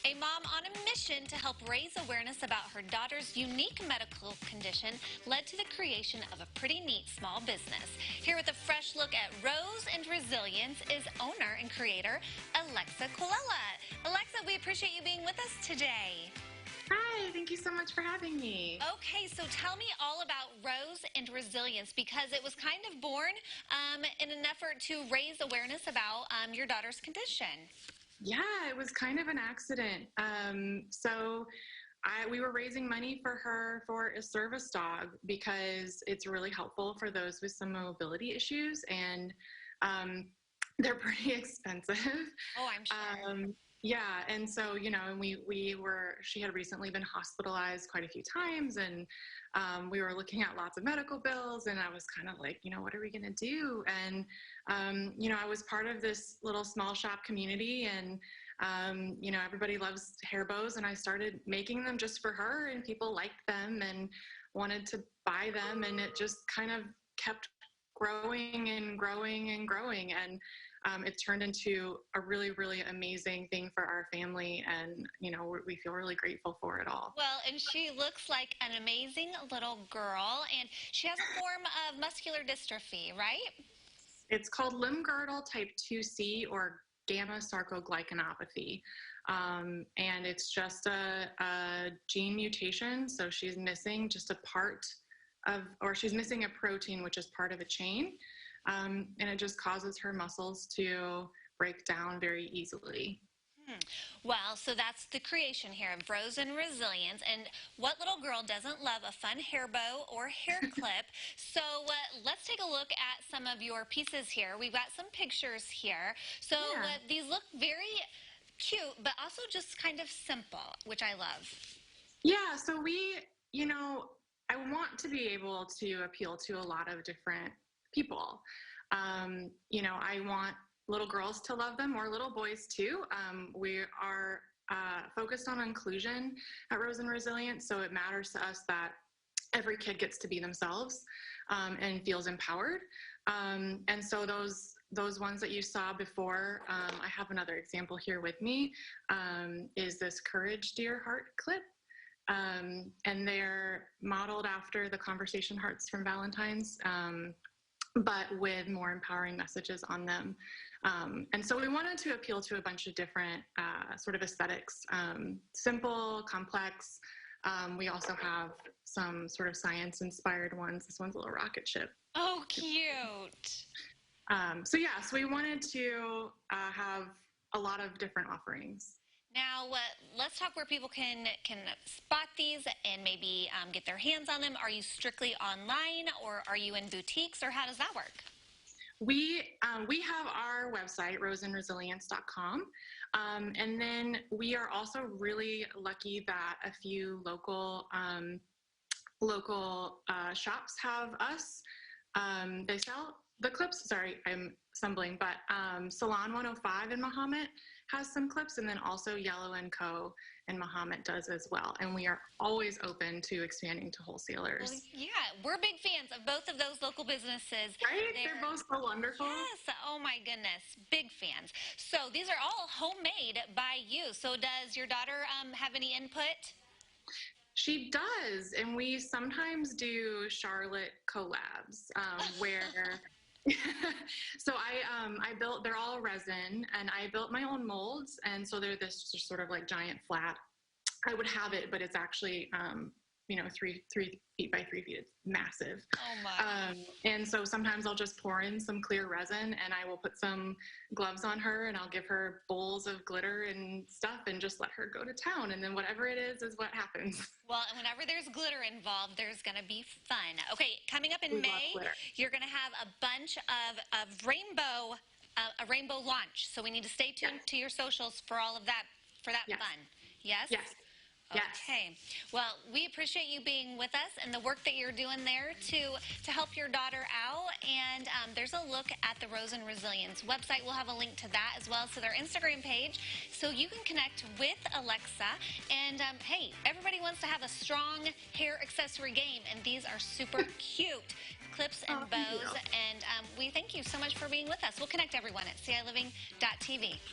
A mom on a mission to help raise awareness about her daughter's unique medical condition led to the creation of a pretty neat small business. Here with a fresh look at Rose and Resilience is owner and creator Alexa Colella. Alexa, we appreciate you being with us today. Hi, thank you so much for having me. Okay, so tell me all about Rose and Resilience, because it was kind of born in an effort to raise awareness about your daughter's condition. Yeah, it was kind of an accident. We were raising money for her for a service dog because it's really helpful for those with some mobility issues, and um, they're pretty expensive. Oh, I'm sure. Yeah, and so she had recently been hospitalized quite a few times, and we were looking at lots of medical bills, and I was kind of like, what are we going to do? And I was part of this little small shop community, and everybody loves hair bows, and I started making them just for her, and people liked them and wanted to buy them, and it just kind of kept growing and growing and growing, and it turned into a really, really amazing thing for our family, and we feel really grateful for it all. Well, and she looks like an amazing little girl, and she has a form of muscular dystrophy, right? It's called limb-girdle type 2C, or gamma sarcoglycanopathy. And it's just a gene mutation. So she's missing just a part or she's missing a protein, which is part of a chain. And it just causes her muscles to break down very easily. Well, so that's the creation here of Rose and Resilience. And what little girl doesn't love a fun hair bow or hair clip? So let's take a look at some of your pieces here. We've got some pictures here. So these look very cute, but also just kind of simple, which I love. Yeah, so I want to be able to appeal to a lot of different people. I want little girls to love them, or little boys too. We are focused on inclusion at Rose and Resilience, so it matters to us that every kid gets to be themselves and feels empowered. And so those ones that you saw before, I have another example here with me, is this Courage Dear Heart clip. And they're modeled after the conversation hearts from Valentine's, but with more empowering messages on them. And so we wanted to appeal to a bunch of different sort of aesthetics, simple, complex. We also have some sort of science-inspired ones. This one's a little rocket ship. Oh, cute. So we wanted to have a lot of different offerings. Now, let's talk where people can spot these and maybe get their hands on them. Are you strictly online, or are you in boutiques, or how does that work? We have our website, roseandresilience.com. And then we are also really lucky that a few local shops have us. They sell the clips. Sorry, I'm stumbling, but Salon 105 in Mahomet has some clips, and then also Yellow & Co. in Mahomet does as well. And we are always open to expanding to wholesalers. Well, yeah, we're big fans of both of those local businesses. Right? They're both so wonderful. Yes. Oh, my goodness. Big fans. So these are all homemade by you. So does your daughter have any input? She does, and we sometimes do Charlotte collabs where so I built, they're all resin, and I built my own molds, and so they're this just sort of like giant flat. I would have it, but it's actually 3 feet by 3 feet. It's massive. Oh my. And so sometimes I'll just pour in some clear resin, and I will put some gloves on her, and I'll give her bowls of glitter and stuff, and just let her go to town. And then whatever it is what happens. Well, and whenever there's glitter involved, there's going to be fun. Okay, coming up in May, you're going to have a bunch of rainbow, a rainbow launch. So we need to stay tuned to your socials for all of that, for that fun. Yes? Yes. Okay. Well, we appreciate you being with us and the work that you're doing there to help your daughter out. And there's a look at the Rose and Resilience website. We'll have a link to that as well as to their Instagram page, so you can connect with Alexa. And hey, everybody wants to have a strong hair accessory game, and these are super cute clips and bows. And we thank you so much for being with us. We'll connect everyone at CILiving.tv.